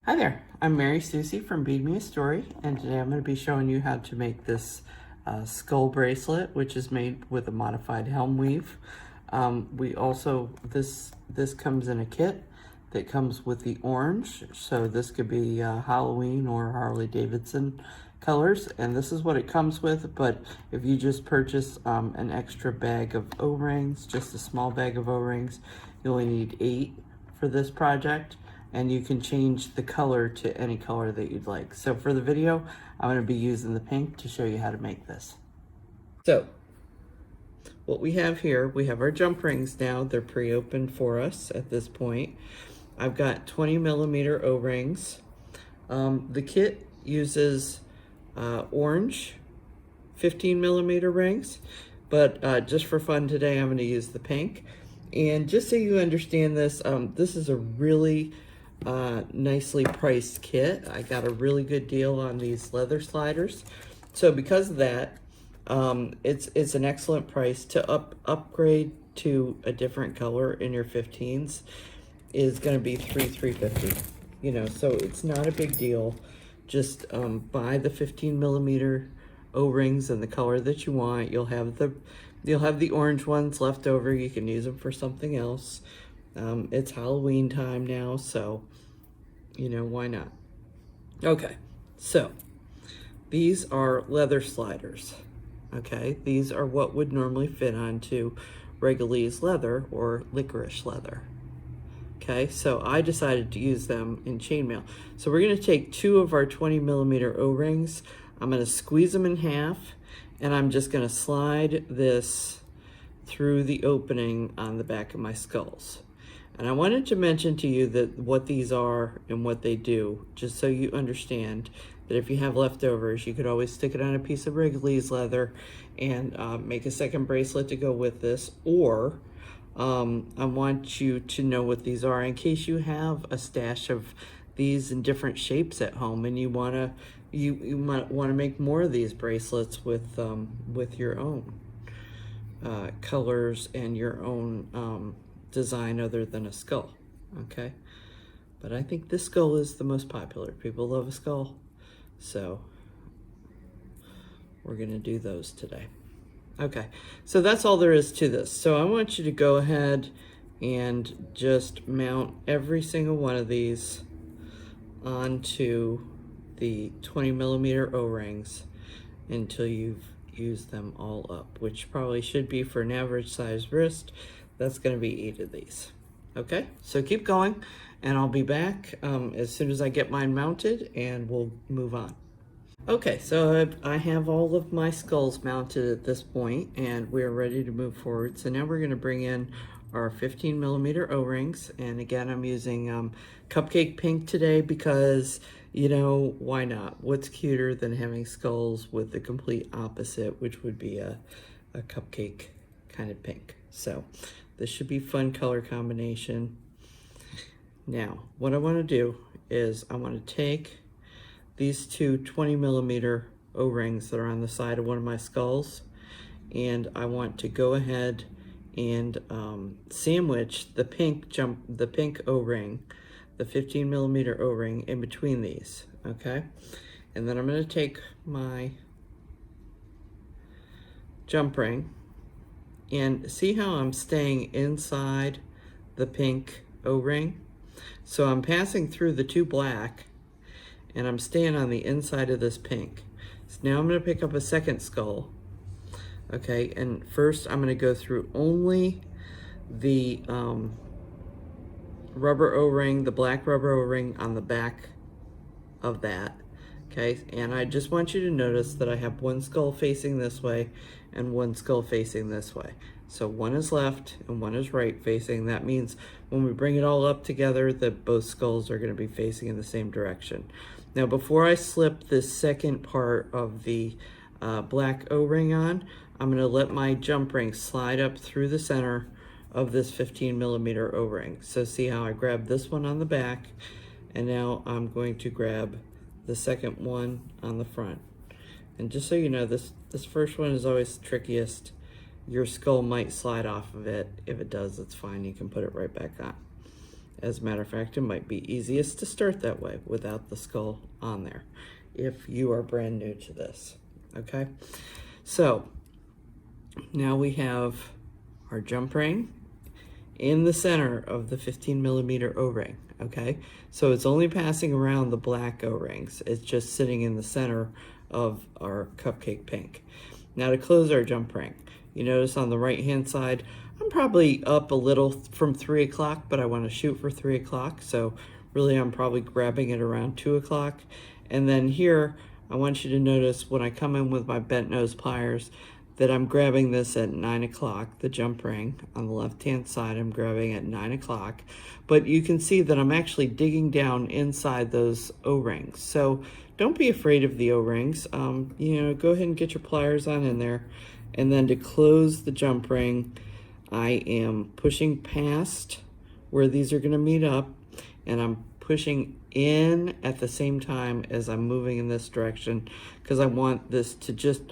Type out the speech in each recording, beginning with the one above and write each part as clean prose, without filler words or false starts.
Hi there, I'm Mary Susie from Bead Me a Story, and today I'm going to be showing you how to make this skull bracelet, which is made with a modified Helm Weave. This comes in a kit that comes with the orange, so this could be Halloween or Harley Davidson colors, and this is what it comes with. But if you just purchase an extra bag of O-rings, just a small bag of O-rings, you only need 8 for this project, and you can change the color to any color that you'd like. So for the video, I'm going to be using the pink to show you how to make this. So what we have here, we have our jump rings now. They're pre-opened for us at this point. I've got 20mm O-rings. The kit uses orange 15mm rings, but just for fun today, I'm going to use the pink. And just so you understand this, this is a really nicely priced kit. I got a really good deal on these leather sliders. So because of that, it's an excellent price. To upgrade to a different color in your 15s is going to be $350. You know, so it's not a big deal. Just buy the 15mm O-rings in the color that you want. You'll have the orange ones left over. You can use them for something else. It's Halloween time now, so, you know, why not? Okay, so these are leather sliders, okay? These are what would normally fit onto Regolese leather or licorice leather, okay? So I decided to use them in chainmail. So we're gonna take 2 of our 20mm O-rings. I'm gonna squeeze them in half, and I'm just gonna slide this through the opening on the back of my skulls. And I wanted to mention to you that what these are and what they do, just so you understand that if you have leftovers, you could always stick it on a piece of Wrigley's leather and make a second bracelet to go with this. Or I want you to know what these are in case you have a stash of these in different shapes at home and you might want to make more of these bracelets with your own colors and your own design other than a skull, okay? But I think this skull is the most popular. People love a skull, so we're gonna do those today. Okay, so that's all there is to this. So I want you to go ahead and just mount every single one of these onto the 20mm O-rings until you've used them all up, which probably should be for an average size wrist. That's going to be 8 of these. Okay, so keep going, and I'll be back as soon as I get mine mounted, and we'll move on. Okay, so I have all of my skulls mounted at this point, and we're ready to move forward. So now we're going to bring in our 15mm O-rings, and again, I'm using Cupcake Pink today because, you know, why not? What's cuter than having skulls with the complete opposite, which would be a cupcake kind of pink. So this should be fun color combination. Now, what I want to do is I want to take these 2 20mm O-rings that are on the side of one of my skulls, and I want to go ahead and sandwich the pink O-ring, the 15mm O-ring in between these, okay? And then I'm going to take my jump ring, and see how I'm staying inside the pink O-ring? So I'm passing through the 2 black, and I'm staying on the inside of this pink. So now I'm going to pick up a second skull, okay? And first I'm going to go through only the rubber O-ring, the black rubber O-ring on the back of that, okay? And I just want you to notice that I have one skull facing this way and one skull facing this way. So one is left and one is right facing. That means when we bring it all up together that both skulls are going to be facing in the same direction. Now before I slip this second part of the black O-ring on, I'm going to let my jump ring slide up through the center of this 15mm O-ring. So see how I grab this one on the back, and now I'm going to grab the second one on the front. And just so you know, this first one is always trickiest. Your skull might slide off of it. If it does, it's fine. You can put it right back on. As a matter of fact, it might be easiest to start that way without the skull on there if you are brand new to this, okay? So now we have our jump ring in the center of the 15mm O-ring, okay? So it's only passing around the black O-rings. It's just sitting in the center of our cupcake pink. Now to close our jump ring, you notice on the right-hand side, I'm probably up a little from 3 o'clock, but I want to shoot for 3 o'clock. So really I'm probably grabbing it around 2 o'clock. And then here, I want you to notice when I come in with my bent nose pliers that I'm grabbing this at 9 o'clock, the jump ring. On the left-hand side, I'm grabbing at 9 o'clock. But you can see that I'm actually digging down inside those O-rings. So don't be afraid of the O-rings. You know, go ahead and get your pliers on in there. And then to close the jump ring, I am pushing past where these are gonna meet up, and I'm pushing in at the same time as I'm moving in this direction, because I want this to just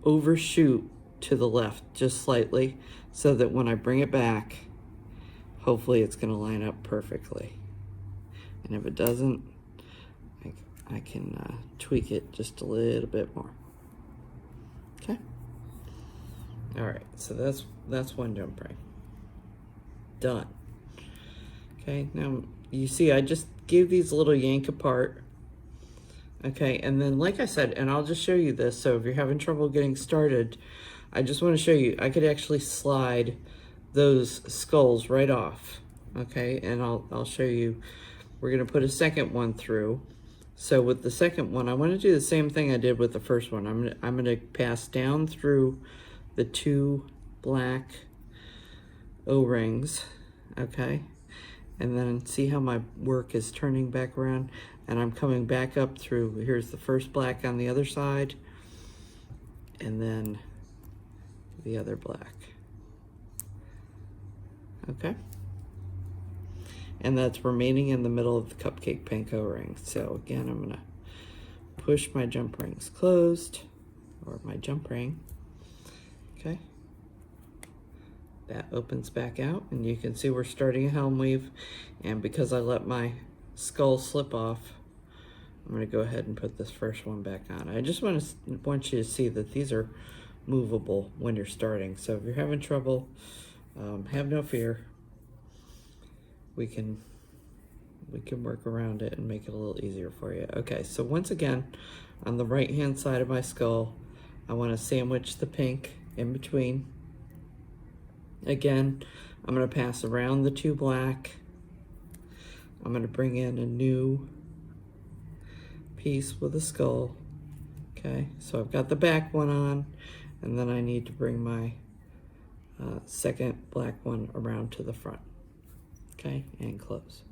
overshoot to the left just slightly, so that when I bring it back, hopefully it's gonna line up perfectly. And if it doesn't, I can tweak it just a little bit more. Okay. All right, so that's one jump ring. Done. Okay, now you see I just gave these a little yank apart. Okay, and then like I said, and I'll just show you this, so if you're having trouble getting started, I just want to show you, I could actually slide those skulls right off. Okay, and I'll show you, we're gonna put a second one through. So with the second one, I want to do the same thing I did with the first one. I'm gonna pass down through the two black O-rings, okay? And then see how my work is turning back around, and I'm coming back up through, here's the first black on the other side, and then the other black, okay? And that's remaining in the middle of the cupcake pink O-ring. So again, I'm gonna push my jump rings closed, or my jump ring, okay? That opens back out, and you can see we're starting a Helm Weave, and because I let my skull slip off, I'm gonna go ahead and put this first one back on. I just want you to see that these are movable when you're starting. So if you're having trouble, have no fear. We can work around it and make it a little easier for you. Okay, so once again, on the right-hand side of my skull, I want to sandwich the pink in between. Again, I'm going to pass around the two black. I'm going to bring in a new piece with a skull. Okay, so I've got the back one on, and then I need to bring my second black one around to the front. Okay, and close.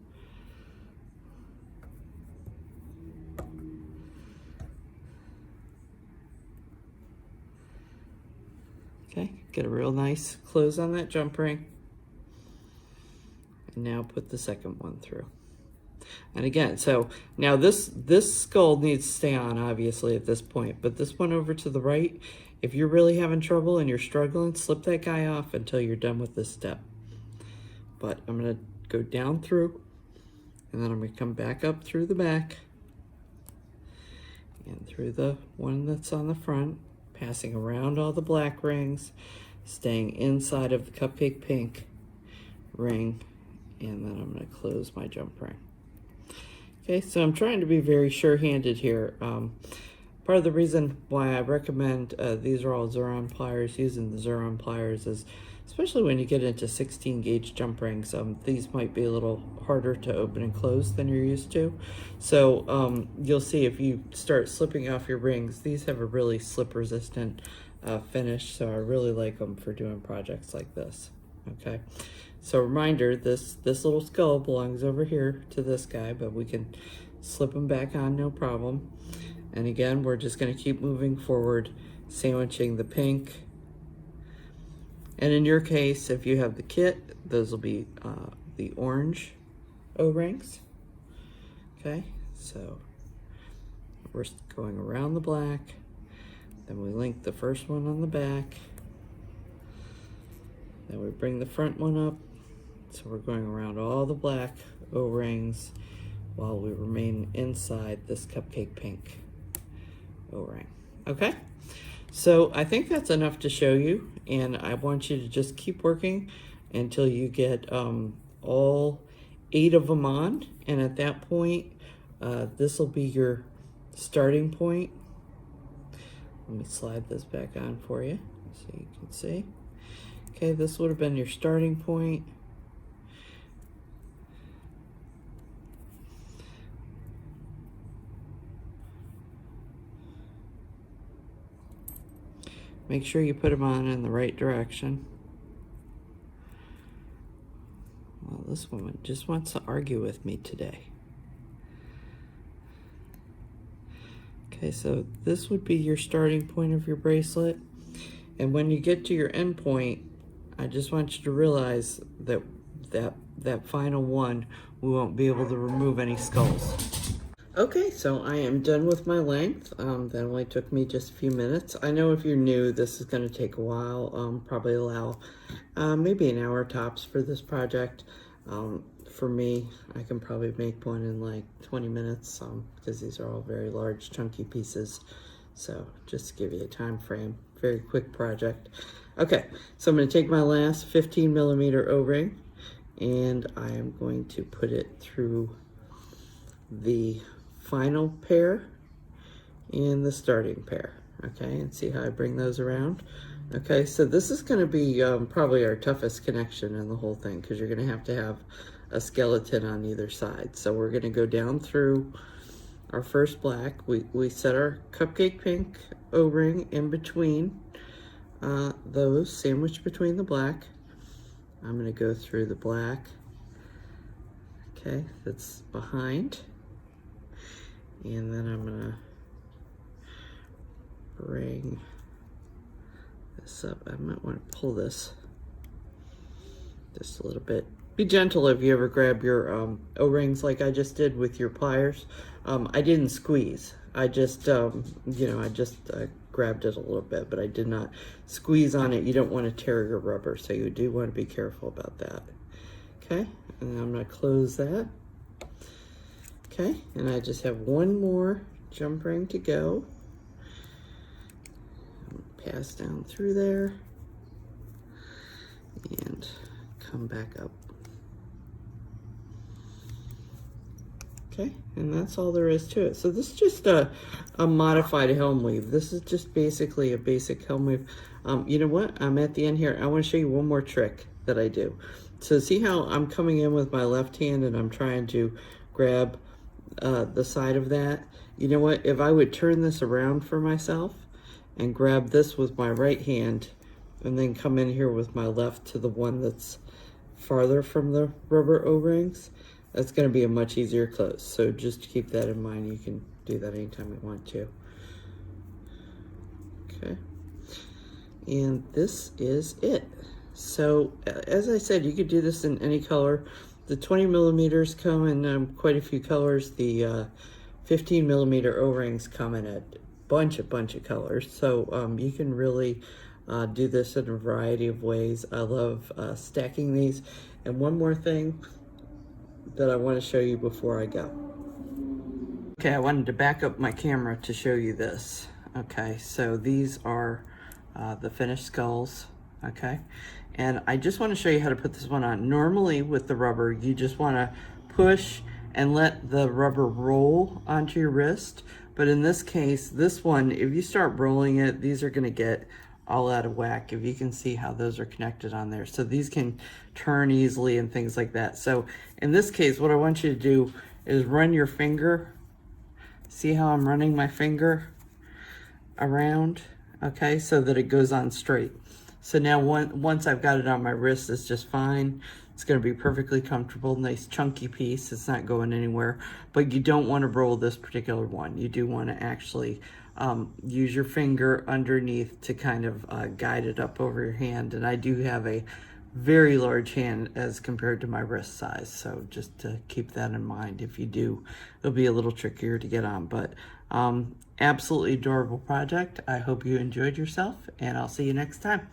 Okay, get a real nice close on that jump ring. And now put the second one through. And again, so now this skull needs to stay on, obviously, at this point, but this one over to the right, if you're really having trouble and you're struggling, slip that guy off until you're done with this step. But I'm gonna go down through, and then I'm gonna come back up through the back and through the one that's on the front, passing around all the black rings, staying inside of the cupcake pink ring, and then I'm gonna close my jump ring. Okay, so I'm trying to be very sure-handed here. Part of the reason why I recommend these are all Xuron pliers, using the Xuron pliers, is especially when you get into 16 gauge jump rings, these might be a little harder to open and close than you're used to. So you'll see if you start slipping off your rings, these have a really slip resistant finish, so I really like them for doing projects like this. Okay, so reminder, this little skull belongs over here to this guy, but we can slip them back on, no problem. And again, we're just gonna keep moving forward, sandwiching the pink. And in your case, if you have the kit, those will be the orange O-rings. Okay, so we're going around the black, then we link the first one on the back, then we bring the front one up, So we're going around all the black O-rings while we remain inside this cupcake pink O-ring. Okay, so I think that's enough to show you, and I want you to just keep working until you get all 8 of them on, and at that point, this will be your starting point. Let me slide this back on for you so you can see. Okay, this would have been your starting point. Make sure you put them on in the right direction. Well, this woman just wants to argue with me today. Okay, so this would be your starting point of your bracelet. And when you get to your end point, I just want you to realize that that final one, we won't be able to remove any skulls. Okay, so I am done with my length. That only took me just a few minutes. I know if you're new, this is going to take a while. Probably allow maybe an hour tops for this project. For me, I can probably make one in like 20 minutes because these are all very large, chunky pieces. So just to give you a time frame, very quick project. Okay, so I'm going to take my last 15 millimeter O-ring and I am going to put it through the final pair and the starting pair. Okay, and see how I bring those around. Okay, so this is going to be probably our toughest connection in the whole thing because you're going to have a skeleton on either side. So we're going to go down through our first black. We set our cupcake pink O-ring in between those, sandwiched between the black. I'm going to go through the black. Okay, that's behind. And then I'm going to bring this up. I might want to pull this just a little bit. Be gentle if you ever grab your O-rings like I just did with your pliers. I didn't squeeze. I just, grabbed it a little bit, but I did not squeeze on it. You don't want to tear your rubber, so you do want to be careful about that. Okay, and I'm going to close that. Okay, and I just have one more jump ring to go. Pass down through there and come back up. Okay, and that's all there is to it. So this is just a modified Helm Weave. This is just basically a basic Helm Weave. You know what? I'm at the end here. I want to show you one more trick that I do. So see how I'm coming in with my left hand and I'm trying to grab the side of that? You know what? If I would turn this around for myself and grab this with my right hand and then come in here with my left to the one that's farther from the rubber O-rings, that's going to be a much easier close. So just keep that in mind. You can do that anytime you want to. Okay. And this is it. So as I said, you could do this in any color. The 20 millimeters come in quite a few colors. The 15 millimeter O-rings come in a bunch of colors. So you can really do this in a variety of ways. I love stacking these. And one more thing that I want to show you before I go. Okay, I wanted to back up my camera to show you this. Okay, so these are the finished skulls. Okay, and I just want to show you how to put this one on. Normally with the rubber, you just want to push and let the rubber roll onto your wrist. But in this case, this one, if you start rolling it, these are going to get all out of whack. If you can see how those are connected on there. So these can turn easily and things like that. So in this case, what I want you to do is run your finger. See how I'm running my finger around? Okay, so that it goes on straight. So now once I've got it on my wrist, it's just fine. It's going to be perfectly comfortable, nice chunky piece. It's not going anywhere, but you don't want to roll this particular one. You do want to actually use your finger underneath to kind of guide it up over your hand. And I do have a very large hand as compared to my wrist size. So just to keep that in mind. If you do, it'll be a little trickier to get on, but absolutely adorable project. I hope you enjoyed yourself and I'll see you next time.